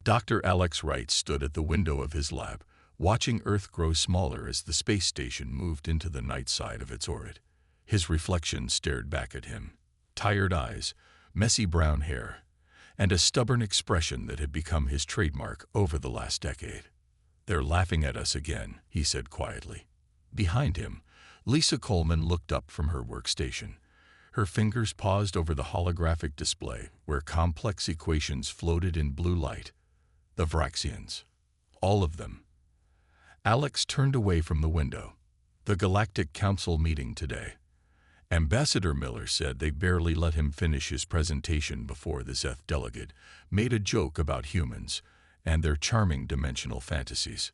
Dr. Alex Wright stood at the window of his lab, watching Earth grow smaller as the space station moved into the night side of its orbit. His reflection stared back at him. Tired eyes, messy brown hair, and a stubborn expression that had become his trademark over the last decade. "They're laughing at us again," he said quietly. Behind him, Lisa Coleman looked up from her workstation. Her fingers paused over the holographic display where complex equations floated in blue light. The Vraxians. All of them. Alex turned away from the window. "The Galactic Council meeting today. Ambassador Miller said they barely let him finish his presentation before the Zeth delegate made a joke about humans and their charming dimensional fantasies."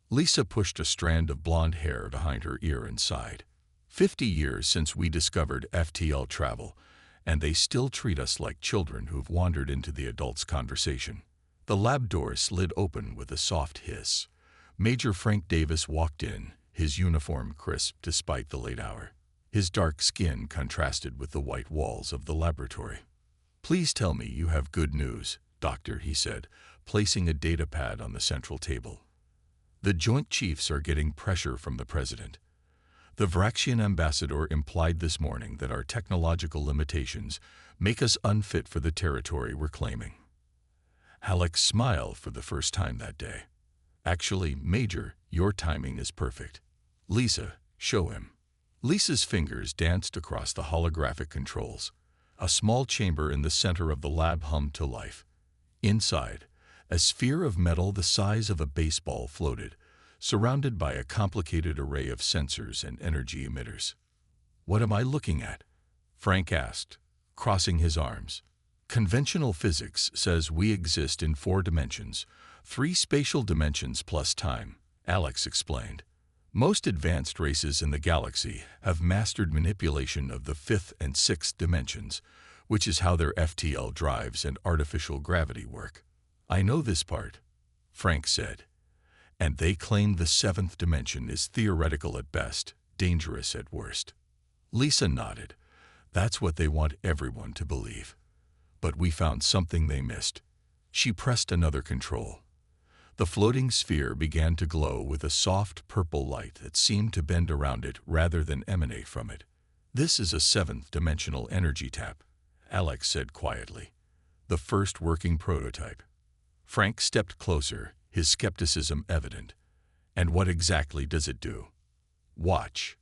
Lisa pushed a strand of blonde hair behind her ear and sighed. 50 years since we discovered FTL travel, and they still treat us like children who've wandered into the adults' conversation." The lab door slid open with a soft hiss. Major Frank Davis walked in, his uniform crisp despite the late hour. His dark skin contrasted with the white walls of the laboratory. "Please tell me you have good news, Doctor," he said, placing a data pad on the central table. "The Joint Chiefs are getting pressure from the President. The Vraxian ambassador implied this morning that our technological limitations make us unfit for the territory we're claiming." Alex smiled for the first time that day. "Actually, Major, your timing is perfect. Lisa, show him." Lisa's fingers danced across the holographic controls. A small chamber in the center of the lab hummed to life. Inside, a sphere of metal the size of a baseball floated, surrounded by a complicated array of sensors and energy emitters. "What am I looking at?" Frank asked, crossing his arms. "Conventional physics says we exist in 4 dimensions, 3 spatial dimensions plus time," Alex explained. "Most advanced races in the galaxy have mastered manipulation of the 5th and 6th dimensions, which is how their FTL drives and artificial gravity work." "I know this part," Frank said. "And they claim the 7th dimension is theoretical at best, dangerous at worst." Lisa nodded. "That's what they want everyone to believe. But we found something they missed." She pressed another control. The floating sphere began to glow with a soft purple light that seemed to bend around it rather than emanate from it. "This is a 7th-dimensional energy tap," Alex said quietly. "The first working prototype." Frank stepped closer, his skepticism evident. "And what exactly does it do?" "Watch."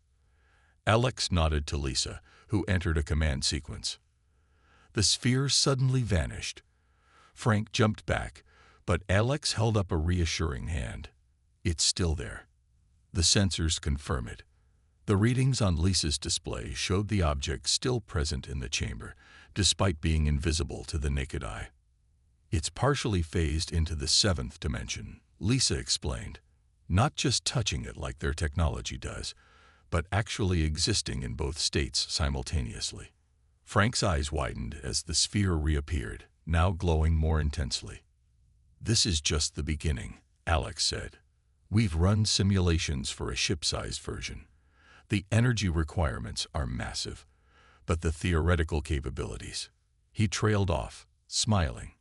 Alex nodded to Lisa, who entered a command sequence. The sphere suddenly vanished. Frank jumped back, but Alex held up a reassuring hand. "It's still there. The sensors confirm it." The readings on Lisa's display showed the object still present in the chamber, despite being invisible to the naked eye. "It's partially phased into the 7th dimension," Lisa explained. "Not just touching it like their technology does, but actually existing in both states simultaneously." Frank's eyes widened as the sphere reappeared, now glowing more intensely. "This is just the beginning," Alex said. "We've run simulations for a ship-sized version. The energy requirements are massive, but the theoretical capabilities..." He trailed off, smiling.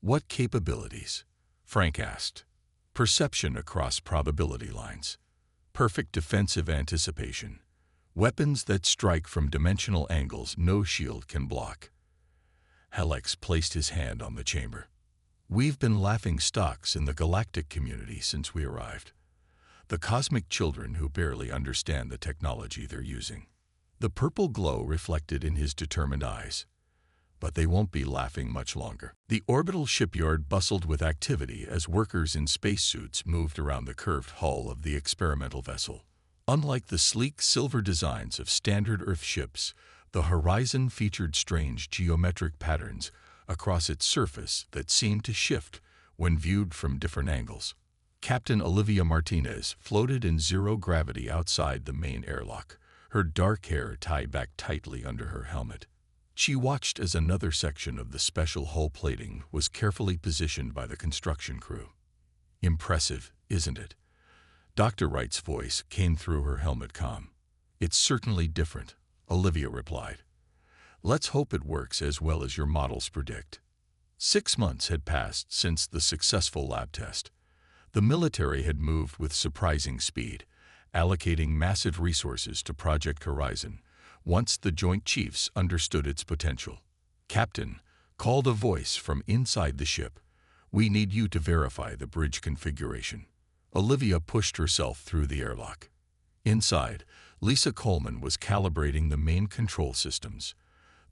"What capabilities?" Frank asked. "Perception across probability lines. Perfect defensive anticipation. Weapons that strike from dimensional angles no shield can block." Alex placed his hand on the chamber. "We've been laughing stocks in the galactic community since we arrived. The cosmic children who barely understand the technology they're using." The purple glow reflected in his determined eyes. "But they won't be laughing much longer." The orbital shipyard bustled with activity as workers in spacesuits moved around the curved hull of the experimental vessel. Unlike the sleek silver designs of standard Earth ships, the horizon featured strange geometric patterns across its surface that seemed to shift when viewed from different angles. Captain Olivia Martinez floated in zero gravity outside the main airlock, her dark hair tied back tightly under her helmet. She watched as another section of the special hull plating was carefully positioned by the construction crew. "Impressive, isn't it?" Dr. Wright's voice came through her helmet comm. "It's certainly different," Olivia replied. "Let's hope it works as well as your models predict." 6 months had passed since the successful lab test. The military had moved with surprising speed, allocating massive resources to Project Horizon, once the Joint Chiefs understood its potential. "Captain," called a voice from inside the ship, "we need you to verify the bridge configuration." Olivia pushed herself through the airlock. Inside, Lisa Coleman was calibrating the main control systems.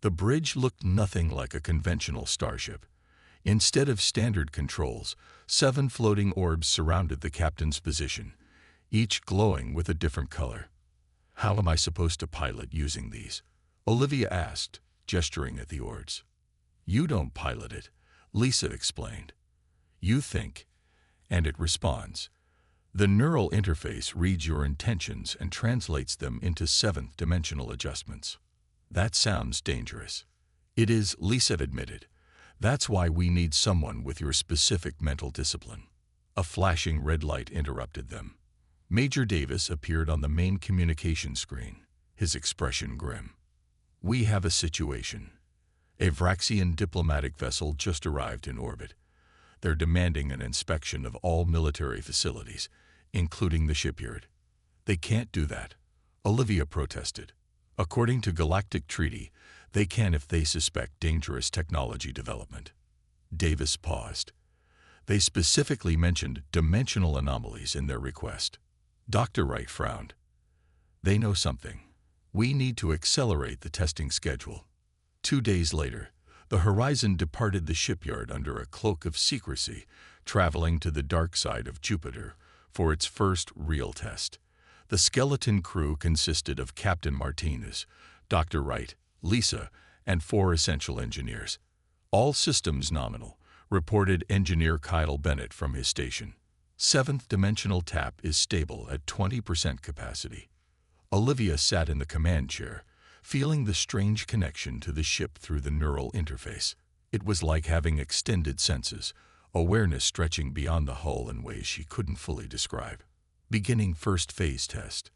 The bridge looked nothing like a conventional starship. Instead of standard controls, 7 floating orbs surrounded the captain's position, each glowing with a different color. "How am I supposed to pilot using these?" Olivia asked, gesturing at the orbs. "You don't pilot it," Lisa explained. "You think, and it responds. The neural interface reads your intentions and translates them into 7th-dimensional adjustments." "That sounds dangerous." "It is," Lisa admitted. "That's why we need someone with your specific mental discipline." A flashing red light interrupted them. Major Davis appeared on the main communication screen, his expression grim. "We have a situation. A Vraxian diplomatic vessel just arrived in orbit. They're demanding an inspection of all military facilities, including the shipyard." "They can't do that," Olivia protested. "According to Galactic Treaty, they can if they suspect dangerous technology development." Davis paused. "They specifically mentioned dimensional anomalies in their request." Dr. Wright frowned. "They know something. We need to accelerate the testing schedule." 2 days later, the Horizon departed the shipyard under a cloak of secrecy, traveling to the dark side of Jupiter for its first real test. The skeleton crew consisted of Captain Martinez, Dr. Wright, Lisa, and 4 essential engineers. "All systems nominal," reported Engineer Kyle Bennett from his station. 7th dimensional tap is stable at 20% capacity." Olivia sat in the command chair, feeling the strange connection to the ship through the neural interface. It was like having extended senses, awareness stretching beyond the hull in ways she couldn't fully describe. "Beginning first phase test,"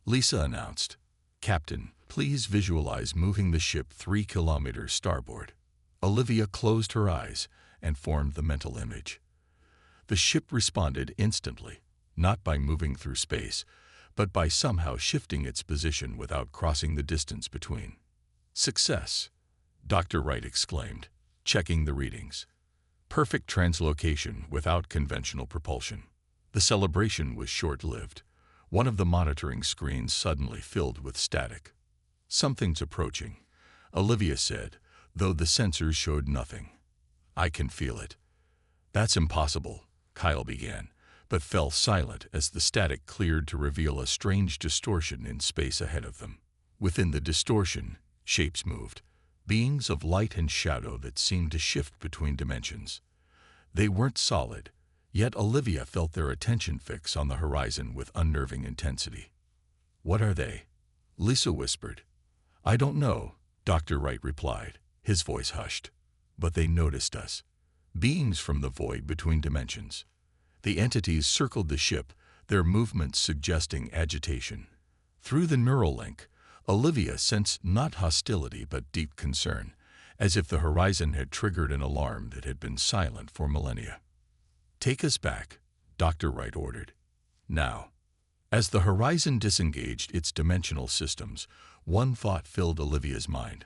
Lisa announced. "Captain, please visualize moving the ship 3 kilometers starboard." Olivia closed her eyes and formed the mental image. The ship responded instantly, not by moving through space, but by somehow shifting its position without crossing the distance between. "Success," Dr. Wright exclaimed, checking the readings. "Perfect translocation without conventional propulsion." The celebration was short-lived. One of the monitoring screens suddenly filled with static. "Something's approaching," Olivia said, though the sensors showed nothing. "I can feel it." "That's impossible," Kyle began, but fell silent as the static cleared to reveal a strange distortion in space ahead of them. Within the distortion, shapes moved, beings of light and shadow that seemed to shift between dimensions. They weren't solid, yet Olivia felt their attention fix on the horizon with unnerving intensity. "What are they?" Lisa whispered. "I don't know," Dr. Wright replied, his voice hushed. "But they noticed us. Beings from the void between dimensions." The entities circled the ship, their movements suggesting agitation. Through the neural link, Olivia sensed not hostility but deep concern, as if the horizon had triggered an alarm that had been silent for millennia. "Take us back," Dr. Wright ordered. "Now." As the horizon disengaged its dimensional systems, one thought filled Olivia's mind.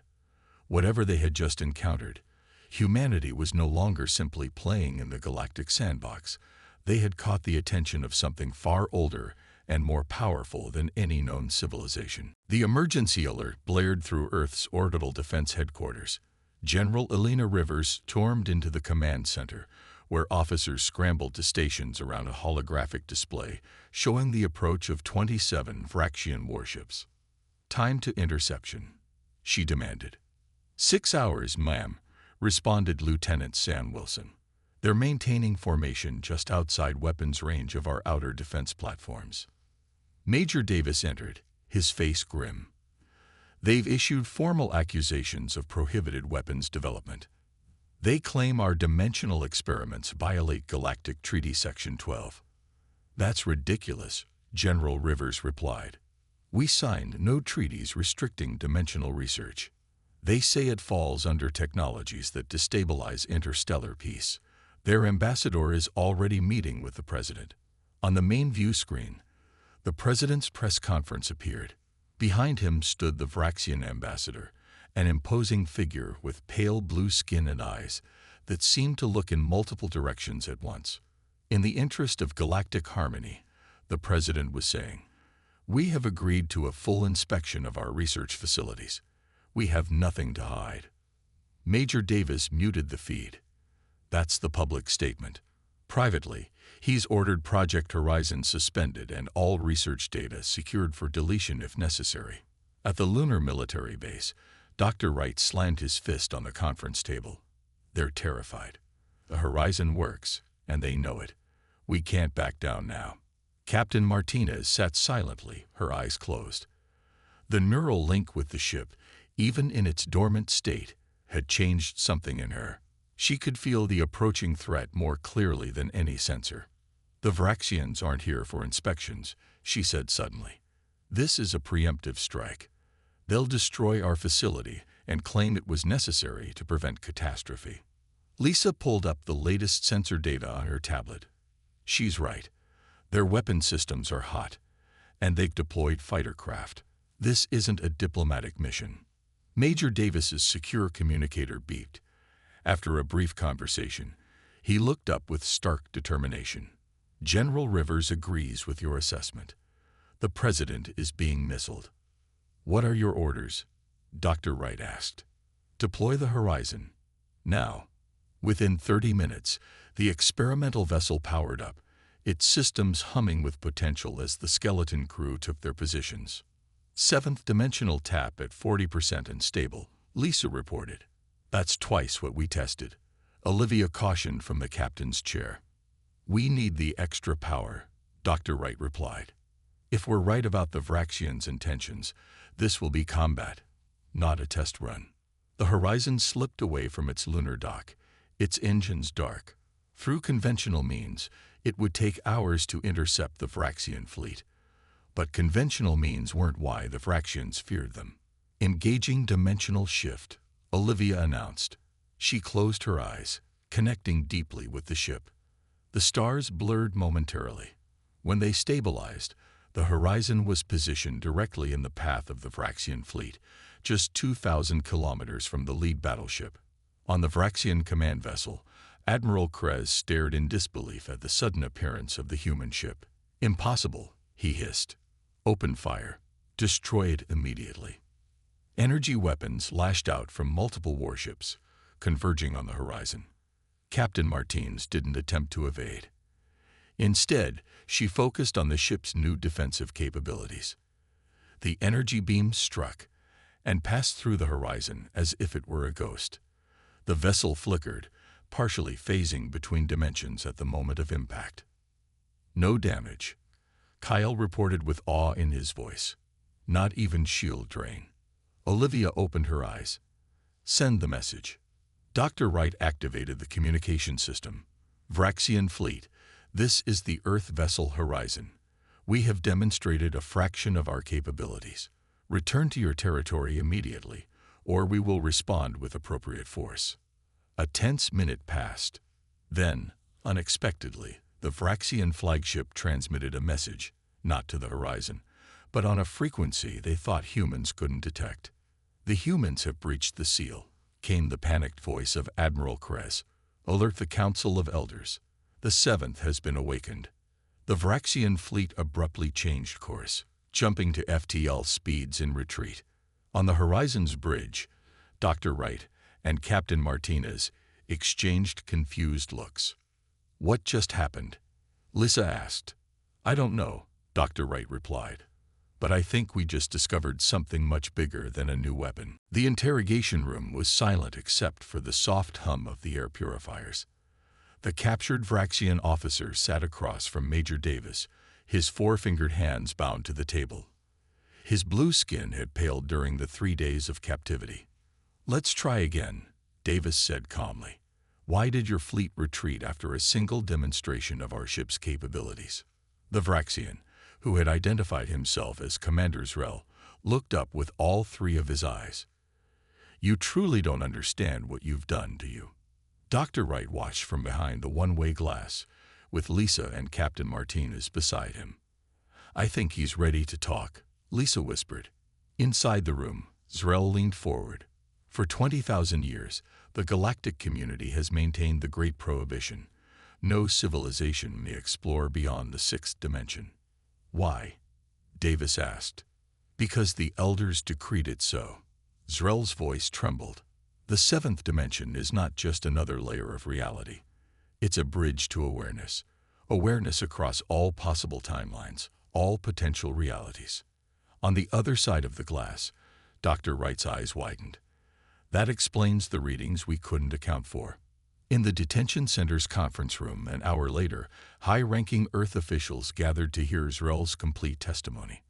Whatever they had just encountered, humanity was no longer simply playing in the galactic sandbox. They had caught the attention of something far older and more powerful than any known civilization. The emergency alert blared through Earth's Orbital Defense Headquarters. General Elena Rivers stormed into the command center, where officers scrambled to stations around a holographic display showing the approach of 27 Vraxian warships. "Time to interception," she demanded. 6 hours, ma'am," responded Lieutenant Sam Wilson. "They're maintaining formation just outside weapons range of our outer defense platforms." Major Davis entered, his face grim. "They've issued formal accusations of prohibited weapons development. They claim our dimensional experiments violate Galactic Treaty Section 12. "That's ridiculous," General Rivers replied. "We signed no treaties restricting dimensional research." They say it falls under technologies that destabilize interstellar peace. Their ambassador is already meeting with the president. On the main view screen, the president's press conference appeared. Behind him stood the Vraxian ambassador, an imposing figure with pale blue skin and eyes that seemed to look in multiple directions at once. In the interest of galactic harmony, the president was saying, "We have agreed to a full inspection of our research facilities. We have nothing to hide." Major Davis muted the feed. That's the public statement. Privately, he's ordered Project Horizon suspended and all research data secured for deletion if necessary. At the lunar military base, Dr. Wright slammed his fist on the conference table. They're terrified. The Horizon works, and they know it. We can't back down now. Captain Martinez sat silently, her eyes closed. The neural link with the ship, even in its dormant state, had changed something in her. She could feel the approaching threat more clearly than any sensor. "The Vraxians aren't here for inspections," she said suddenly. "This is a preemptive strike. They'll destroy our facility and claim it was necessary to prevent catastrophe." Lisa pulled up the latest sensor data on her tablet. She's right. Their weapon systems are hot, and they've deployed fighter craft. This isn't a diplomatic mission. Major Davis's secure communicator beeped. After a brief conversation, he looked up with stark determination. "General Rivers agrees with your assessment. The president is being missiled." "What are your orders?" Dr. Wright asked. "Deploy the Horizon. Now." Within 30 minutes, the experimental vessel powered up, its systems humming with potential as the skeleton crew took their positions. "Seventh dimensional tap at 40% and stable," Lisa reported. "That's twice what we tested," Olivia cautioned from the captain's chair. "We need the extra power," Dr. Wright replied. "If we're right about the Vraxians' intentions, this will be combat, not a test run." The Horizon slipped away from its lunar dock, its engines dark. Through conventional means, it would take hours to intercept the Vraxian fleet. But conventional means weren't why the Vraxians feared them. "Engaging dimensional shift," Olivia announced. She closed her eyes, connecting deeply with the ship. The stars blurred momentarily. When they stabilized, the Horizon was positioned directly in the path of the Vraxian fleet, just 2,000 kilometers from the lead battleship. On the Vraxian command vessel, Admiral Krez stared in disbelief at the sudden appearance of the human ship. "Impossible," he hissed. "Open fire. Destroy it immediately." Energy weapons lashed out from multiple warships, converging on the horizon. Captain Martinez didn't attempt to evade. Instead, she focused on the ship's new defensive capabilities. The energy beam struck and passed through the Horizon as if it were a ghost. The vessel flickered, partially phasing between dimensions at the moment of impact. "No damage," Kyle reported with awe in his voice. "Not even shield drain." Olivia opened her eyes. "Send the message." Dr. Wright activated the communication system. "Vraxian fleet, this is the Earth vessel Horizon. We have demonstrated a fraction of our capabilities. Return to your territory immediately, or we will respond with appropriate force." A tense minute passed. Then, unexpectedly, the Vraxian flagship transmitted a message, not to the Horizon, but on a frequency they thought humans couldn't detect. "The humans have breached the seal," came the panicked voice of Admiral Krez. "Alert the Council of Elders. The Seventh has been awakened." The Vraxian fleet abruptly changed course, jumping to FTL speeds in retreat. On the Horizon's bridge, Dr. Wright and Captain Martinez exchanged confused looks. "What just happened?" Lisa asked. "I don't know," Dr. Wright replied. "But I think we just discovered something much bigger than a new weapon." The interrogation room was silent except for the soft hum of the air purifiers. The captured Vraxian officer sat across from Major Davis, his four-fingered hands bound to the table. His blue skin had paled during the 3 days of captivity. "Let's try again," Davis said calmly. "Why did your fleet retreat after a single demonstration of our ship's capabilities?" The Vraxian, who had identified himself as Commander Zrel, looked up with all three of his eyes. You truly don't understand what you've done, do you? Dr. Wright watched from behind the one-way glass, with Lisa and Captain Martinez beside him. I think he's ready to talk, Lisa whispered. Inside the room, Zrel leaned forward. For 20,000 years, the galactic community has maintained the Great Prohibition. No civilization may explore beyond the sixth dimension. Why? Davis asked. Because the elders decreed it so. Zrel's voice trembled. The seventh dimension is not just another layer of reality. It's a bridge to awareness. Awareness across all possible timelines, all potential realities. On the other side of the glass, Dr. Wright's eyes widened. That explains the readings we couldn't account for. In the detention center's conference room, an hour later, high-ranking Earth officials gathered to hear Zrel's complete testimony.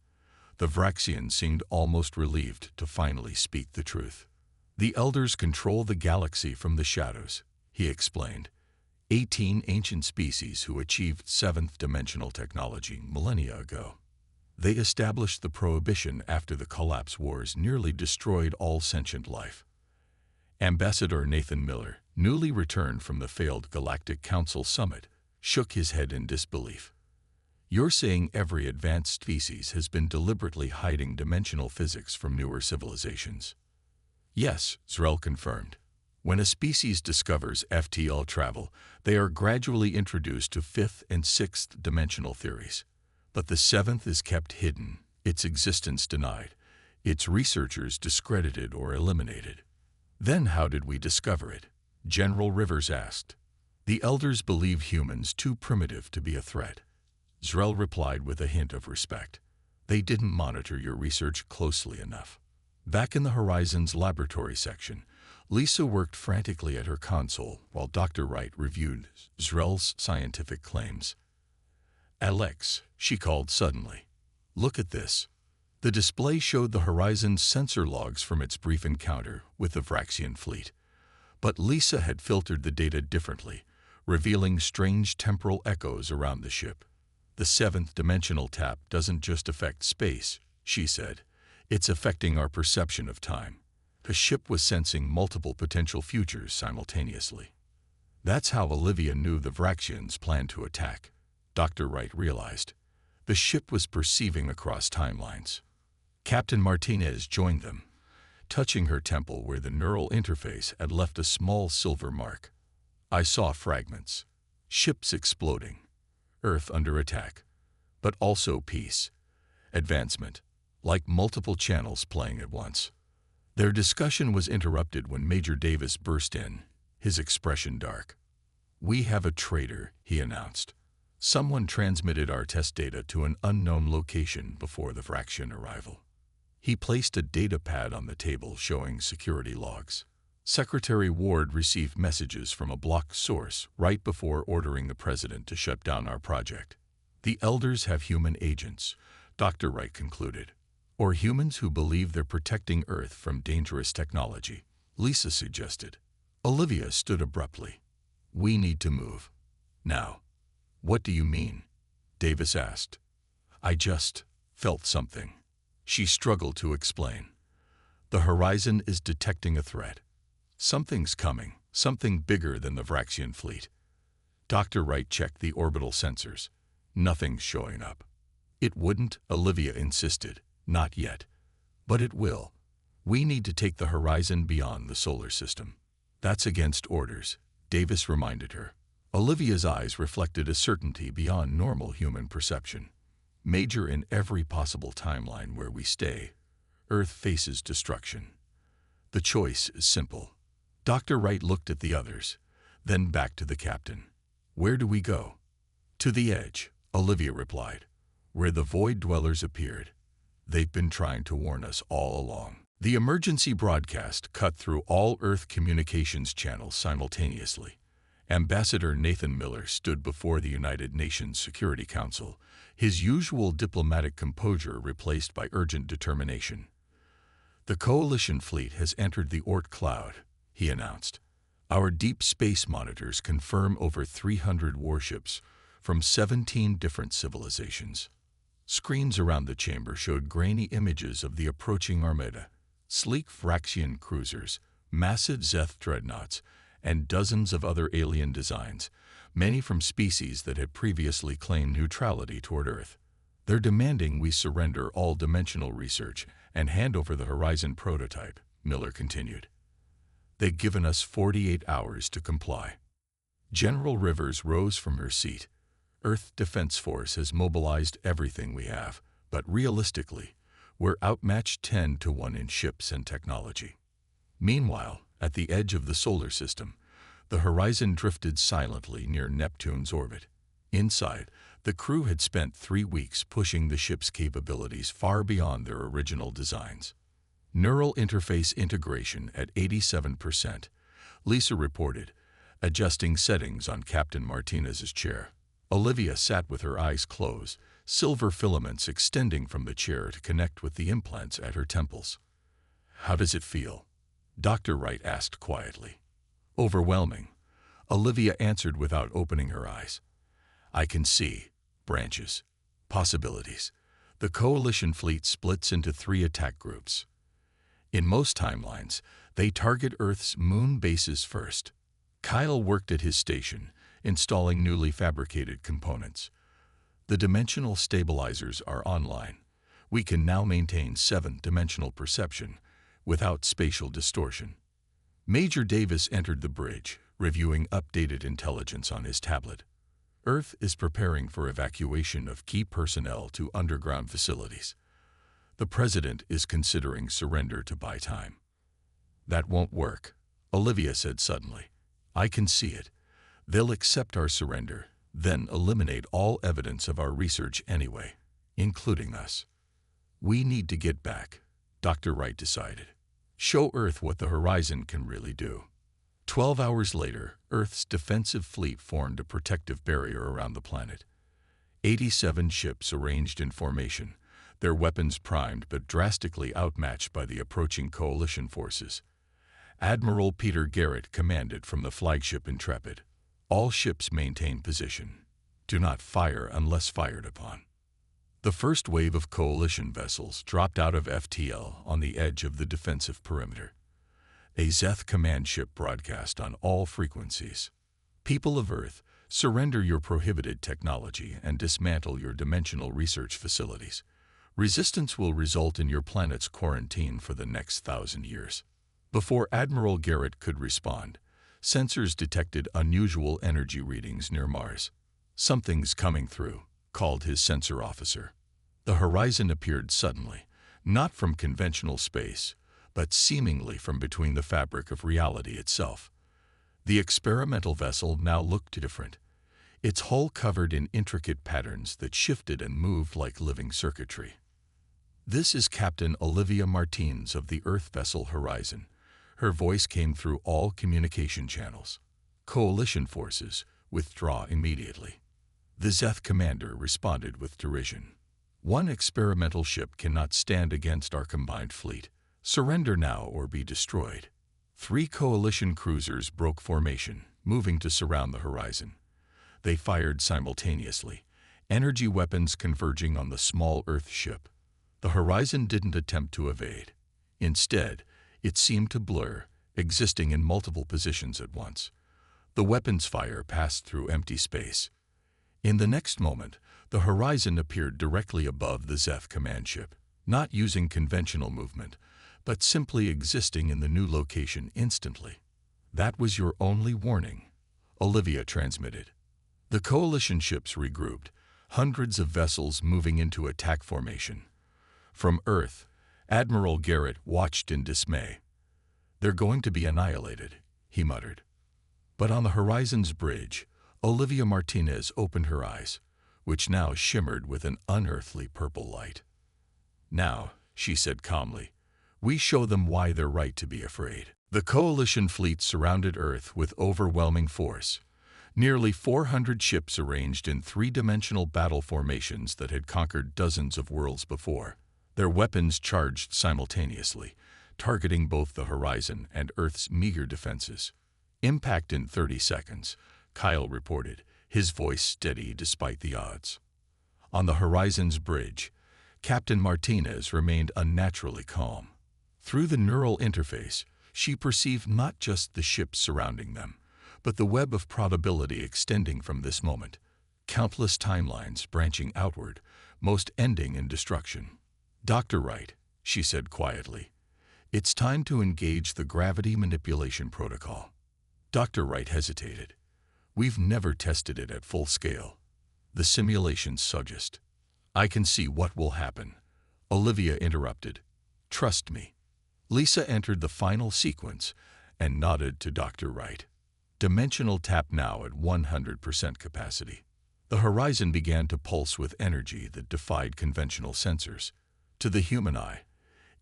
The Vraxian seemed almost relieved to finally speak the truth. The elders control the galaxy from the shadows, he explained. 18 ancient species who achieved seventh-dimensional technology millennia ago. They established the Prohibition after the Collapse Wars nearly destroyed all sentient life. Ambassador Nathan Miller, newly returned from the failed Galactic Council summit, shook his head in disbelief. You're saying every advanced species has been deliberately hiding dimensional physics from newer civilizations? Yes, Zrel confirmed. When a species discovers FTL travel, they are gradually introduced to fifth and sixth dimensional theories. But the seventh is kept hidden, its existence denied, its researchers discredited or eliminated. Then how did we discover it? General Rivers asked. The elders believe humans too primitive to be a threat. Zrel replied with a hint of respect. They didn't monitor your research closely enough. Back in the Horizons laboratory section, Lisa worked frantically at her console while Dr. Wright reviewed Zrel's scientific claims. Alex, she called suddenly. Look at this. The display showed the Horizon's sensor logs from its brief encounter with the Vraxian fleet. But Lisa had filtered the data differently, revealing strange temporal echoes around the ship. The seventh-dimensional tap doesn't just affect space, she said. It's affecting our perception of time. The ship was sensing multiple potential futures simultaneously. That's how Olivia knew the Vraxians planned to attack, Dr. Wright realized. The ship was perceiving across timelines. Captain Martinez joined them, touching her temple where the neural interface had left a small silver mark. I saw fragments, ships exploding, Earth under attack, but also peace, advancement, like multiple channels playing at once. Their discussion was interrupted when Major Davis burst in, his expression dark. We have a traitor, he announced. Someone transmitted our test data to an unknown location before the Vraxian arrival. He placed a data pad on the table showing security logs. Secretary Ward received messages from a blocked source right before ordering the president to shut down our project. The elders have human agents, Dr. Wright concluded. Or humans who believe they're protecting Earth from dangerous technology, Lisa suggested. Olivia stood abruptly. We need to move. Now. What do you mean? Davis asked. I just felt something. She struggled to explain. The Horizon is detecting a threat. Something's coming, something bigger than the Vraxian fleet. Dr. Wright checked the orbital sensors. Nothing's showing up. It wouldn't, Olivia insisted. Not yet. But it will. We need to take the Horizon beyond the solar system. That's against orders, Davis reminded her. Olivia's eyes reflected a certainty beyond normal human perception. Major in every possible timeline where we stay, Earth faces destruction. The choice is simple. Dr. Wright looked at the others, then back to the captain. Where do we go? To the edge, Olivia replied, where the Void Dwellers appeared. They've been trying to warn us all along. The emergency broadcast cut through all Earth communications channels simultaneously. Ambassador Nathan Miller stood before the United Nations Security Council, his usual diplomatic composure replaced by urgent determination. The coalition fleet has entered the Oort cloud, he announced. Our deep space monitors confirm over 300 warships from 17 different civilizations. Screens around the chamber showed grainy images of the approaching armada, Sleek Fraxian cruisers, massive Zeth dreadnoughts, and dozens of other alien designs, many from species that had previously claimed neutrality toward Earth. They're demanding we surrender all dimensional research and hand over the Horizon prototype, Miller continued. They've given us 48 hours to comply. General Rivers rose from her seat. Earth Defense Force has mobilized everything we have, but realistically, we're outmatched 10 to 1 in ships and technology. Meanwhile, at the edge of the solar system, the Horizon drifted silently near Neptune's orbit. Inside, the crew had spent 3 weeks pushing the ship's capabilities far beyond their original designs. Neural interface integration at 87%, Lisa reported, adjusting settings on Captain Martinez's chair. Olivia sat with her eyes closed, silver filaments extending from the chair to connect with the implants at her temples. "How does it feel?" Dr. Wright asked quietly. "Overwhelming," Olivia answered without opening her eyes. "I can see branches, possibilities. The Coalition fleet splits into 3 attack groups. In most timelines, they target Earth's moon bases first." Kyle worked at his station, installing newly fabricated components. "The dimensional stabilizers are online. We can now maintain 7-dimensional perception without spatial distortion." Major Davis entered the bridge, reviewing updated intelligence on his tablet. Earth is preparing for evacuation of key personnel to underground facilities. The President is considering surrender to buy time. "That won't work," Olivia said suddenly. "I can see it. They'll accept our surrender, then eliminate all evidence of our research anyway, including us. We need to get back," Dr. Wright decided. "Show Earth what the Horizon can really do." 12 hours later, Earth's defensive fleet formed a protective barrier around the planet. 87 ships arranged in formation, their weapons primed but drastically outmatched by the approaching Coalition forces. Admiral Peter Garrett commanded from the flagship Intrepid. "All ships maintain position. Do not fire unless fired upon." The first wave of Coalition vessels dropped out of FTL on the edge of the defensive perimeter. A Zeth command ship broadcast on all frequencies. "People of Earth, surrender your prohibited technology and dismantle your dimensional research facilities. Resistance will result in your planet's quarantine for the next 1,000 years." Before Admiral Garrett could respond, sensors detected unusual energy readings near Mars. "Something's coming through," called his sensor officer. The Horizon appeared suddenly, not from conventional space, but seemingly from between the fabric of reality itself. The experimental vessel now looked different, its hull covered in intricate patterns that shifted and moved like living circuitry. "This is Captain Olivia Martins of the Earth vessel Horizon." Her voice came through all communication channels. "Coalition forces, withdraw immediately." The Zeth commander responded with derision. "One experimental ship cannot stand against our combined fleet. Surrender now or be destroyed." 3 Coalition cruisers broke formation, moving to surround the Horizon. They fired simultaneously, energy weapons converging on the small Earth ship. The Horizon didn't attempt to evade. Instead, it seemed to blur, existing in multiple positions at once. The weapons fire passed through empty space. In the next moment, the Horizon appeared directly above the Zeth command ship, not using conventional movement, but simply existing in the new location instantly. "That was your only warning," Olivia transmitted. The Coalition ships regrouped, hundreds of vessels moving into attack formation. From Earth, Admiral Garrett watched in dismay. "They're going to be annihilated," he muttered. But on the Horizon's bridge, Olivia Martinez opened her eyes, which now shimmered with an unearthly purple light. "Now," she said calmly, "we show them why they're right to be afraid." The Coalition fleet surrounded Earth with overwhelming force. Nearly 400 ships arranged in 3-dimensional battle formations that had conquered dozens of worlds before. Their weapons charged simultaneously, targeting both the Horizon and Earth's meager defenses. "Impact in 30 seconds, Kyle reported, his voice steady despite the odds. On the Horizon's bridge, Captain Martinez remained unnaturally calm. Through the neural interface, she perceived not just the ships surrounding them, but the web of probability extending from this moment, countless timelines branching outward, most ending in destruction. "Dr. Wright," she said quietly, "it's time to engage the gravity manipulation protocol." Dr. Wright hesitated. "We've never tested it at full scale. The simulations suggest." "I can see what will happen," Olivia interrupted. "Trust me." Lisa entered the final sequence and nodded to Dr. Wright. Dimensional tap now at 100% capacity. The horizon began to pulse with energy that defied conventional sensors. To the human eye,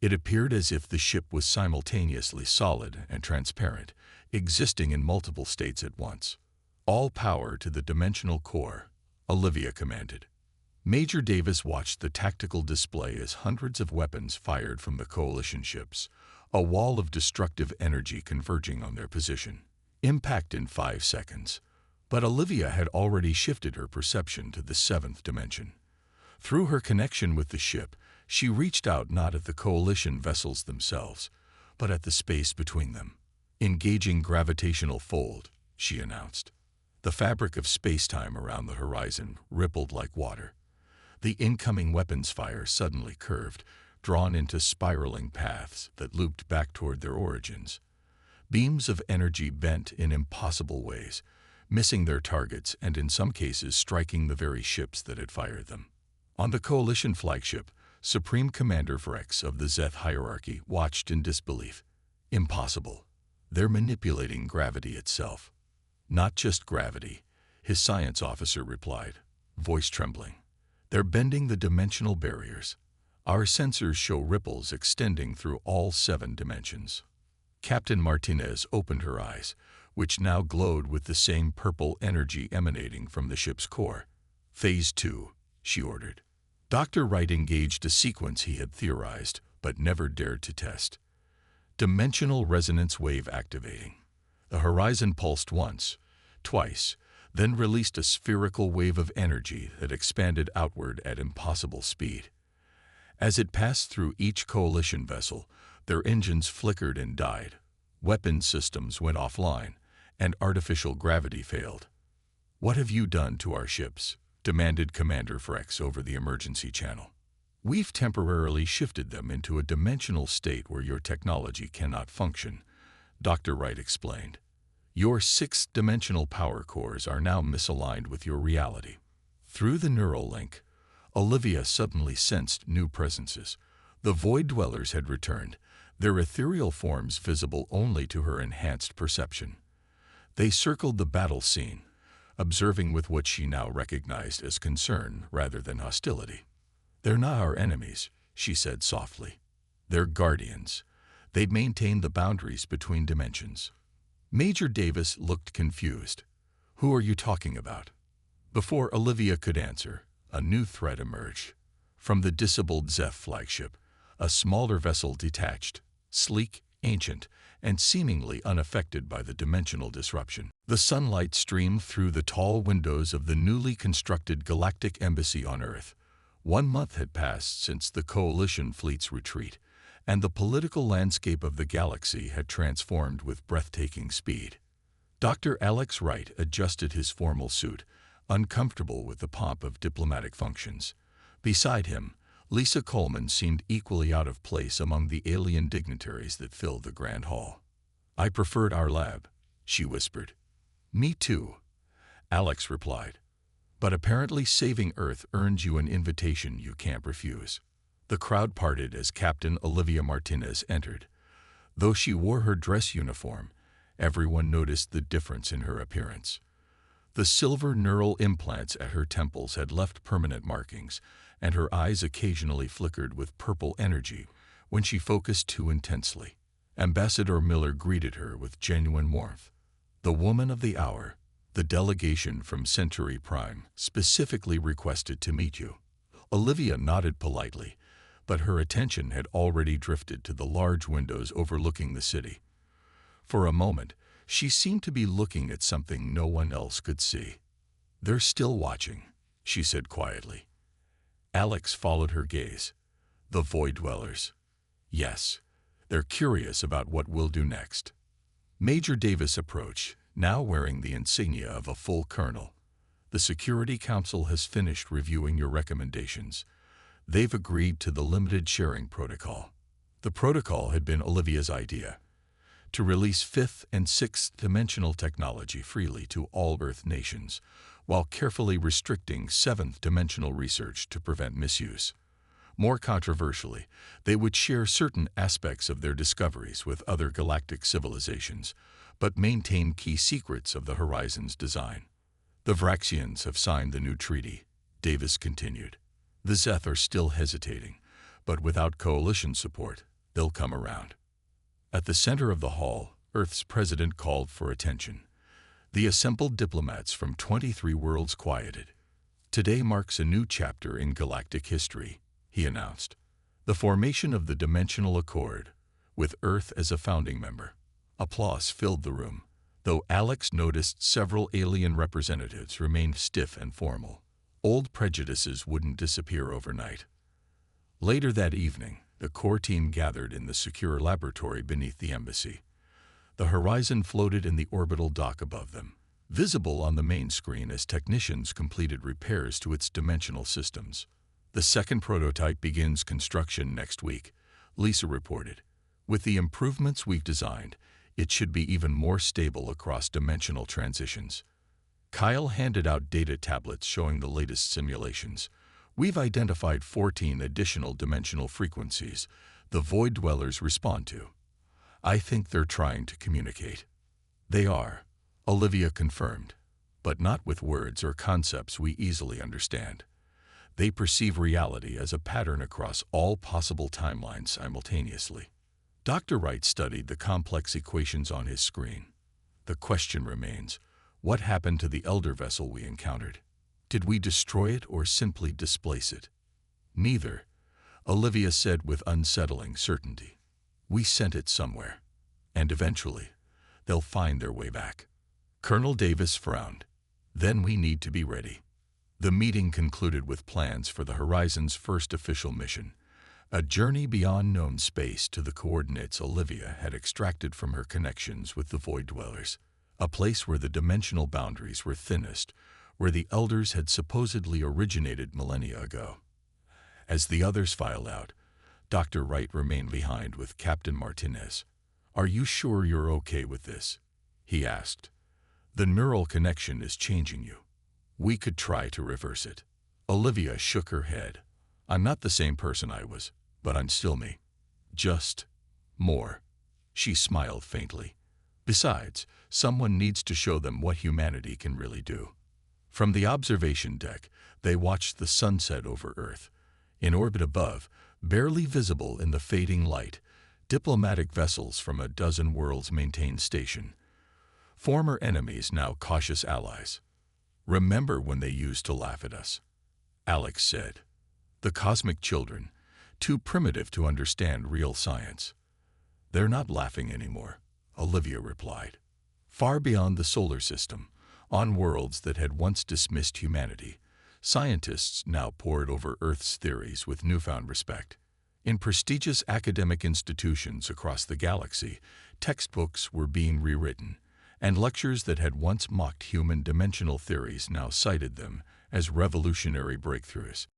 it appeared as if the ship was simultaneously solid and transparent, existing in multiple states at once. "All power to the dimensional core," Olivia commanded. Major Davis watched the tactical display as hundreds of weapons fired from the coalition ships, a wall of destructive energy converging on their position. Impact in 5 seconds. But Olivia had already shifted her perception to the 7th dimension. Through her connection with the ship, she reached out not at the coalition vessels themselves, but at the space between them. "Engaging gravitational fold," she announced. The fabric of space-time around the horizon rippled like water. The incoming weapons fire suddenly curved, drawn into spiraling paths that looped back toward their origins. Beams of energy bent in impossible ways, missing their targets and in some cases striking the very ships that had fired them. On the coalition flagship, Supreme Commander Vrex of the Zeth hierarchy watched in disbelief. "Impossible. They're manipulating gravity itself." "Not just gravity," his science officer replied, voice trembling. "They're bending the dimensional barriers. Our sensors show ripples extending through all 7 dimensions." Captain Martinez opened her eyes, which now glowed with the same purple energy emanating from the ship's core. "Phase 2, she ordered. Dr. Wright engaged a sequence he had theorized, but never dared to test. Dimensional resonance wave activating. The horizon pulsed once, twice, then released a spherical wave of energy that expanded outward at impossible speed. As it passed through each coalition vessel, their engines flickered and died, weapon systems went offline, and artificial gravity failed. "What have you done to our ships?" demanded Commander Vrex over the emergency channel. "We've temporarily shifted them into a dimensional state where your technology cannot function," Dr. Wright explained. "Your 6th-dimensional power cores are now misaligned with your reality." Through the neural link, Olivia suddenly sensed new presences. The Void Dwellers had returned, their ethereal forms visible only to her enhanced perception. They circled the battle scene, observing with what she now recognized as concern rather than hostility. "They're not our enemies," she said softly. "They're guardians. They maintain the boundaries between dimensions." Major Davis looked confused. "Who are you talking about?" Before Olivia could answer, a new threat emerged. From the disabled Zeth flagship, a smaller vessel detached, sleek, ancient, and seemingly unaffected by the dimensional disruption. The sunlight streamed through the tall windows of the newly constructed Galactic embassy on Earth. 1 month had passed since the coalition fleet's retreat, and the political landscape of the galaxy had transformed with breathtaking speed. Dr. Alex Wright adjusted his formal suit, uncomfortable with the pomp of diplomatic functions. Beside him, Lisa Coleman seemed equally out of place among the alien dignitaries that filled the Grand Hall. "I preferred our lab," she whispered. "Me too," Alex replied. "But apparently saving Earth earns you an invitation you can't refuse." The crowd parted as Captain Olivia Martinez entered. Though she wore her dress uniform, everyone noticed the difference in her appearance. The silver neural implants at her temples had left permanent markings, and her eyes occasionally flickered with purple energy when she focused too intensely. Ambassador Miller greeted her with genuine warmth. "The woman of the hour, the delegation from Century Prime, specifically requested to meet you." Olivia nodded politely, but her attention had already drifted to the large windows overlooking the city. For a moment, she seemed to be looking at something no one else could see. "They're still watching," she said quietly. Alex followed her gaze. "The Void Dwellers." "Yes, They're curious about what we'll do next. Major Davis approached, now wearing the insignia of a full colonel. The Security Council has finished reviewing your recommendations. They've agreed to the limited sharing protocol. The protocol had been Olivia's idea, to release fifth and sixth dimensional technology freely to all Earth nations, while carefully restricting seventh dimensional research to prevent misuse. More controversially, they would share certain aspects of their discoveries with other galactic civilizations, but maintain key secrets of the Horizon's design. The Vraxians have signed the new treaty, Davis continued. The Zeth are still hesitating, but without coalition support, they'll come around. At the center of the hall, Earth's president called for attention. The assembled diplomats from 23 worlds quieted. Today marks a new chapter in galactic history, he announced. The formation of the Dimensional Accord, with Earth as a founding member. Applause filled the room, though Alex noticed several alien representatives remained stiff and formal. Old prejudices wouldn't disappear overnight. Later that evening, the core team gathered in the secure laboratory beneath the embassy. The Horizon floated in the orbital dock above them, visible on the main screen as technicians completed repairs to its dimensional systems. The second prototype begins construction next week, Lisa reported. With the improvements we've designed, it should be even more stable across dimensional transitions. Kyle handed out data tablets showing the latest simulations. We've identified 14 additional dimensional frequencies the Void Dwellers respond to. I think they're trying to communicate. They are, Olivia confirmed, but not with words or concepts we easily understand. They perceive reality as a pattern across all possible timelines simultaneously. Dr. Wright studied the complex equations on his screen. The question remains, what happened to the elder vessel we encountered? Did we destroy it or simply displace it? Neither, Olivia said with unsettling certainty. We sent it somewhere, and eventually, they'll find their way back. Colonel Davis frowned. Then we need to be ready. The meeting concluded with plans for the Horizon's first official mission, a journey beyond known space to the coordinates Olivia had extracted from her connections with the Void Dwellers, a place where the dimensional boundaries were thinnest, where the Elders had supposedly originated millennia ago. As the others filed out, Dr. Wright remained behind with Captain Martinez. Are you sure you're okay with this? He asked. The neural connection is changing you. We could try to reverse it. Olivia shook her head. I'm not the same person I was, but I'm still me. Just more. She smiled faintly. Besides, someone needs to show them what humanity can really do. From the observation deck, they watched the sunset over Earth. In orbit above, barely visible in the fading light, diplomatic vessels from a dozen worlds maintained station. Former enemies, now cautious allies. Remember when they used to laugh at us? Alex said. The cosmic children, too primitive to understand real science. They're not laughing anymore, Olivia replied. Far beyond the solar system, on worlds that had once dismissed humanity, scientists now pored over Earth's theories with newfound respect. In prestigious academic institutions across the galaxy, textbooks were being rewritten, and lectures that had once mocked human dimensional theories now cited them as revolutionary breakthroughs.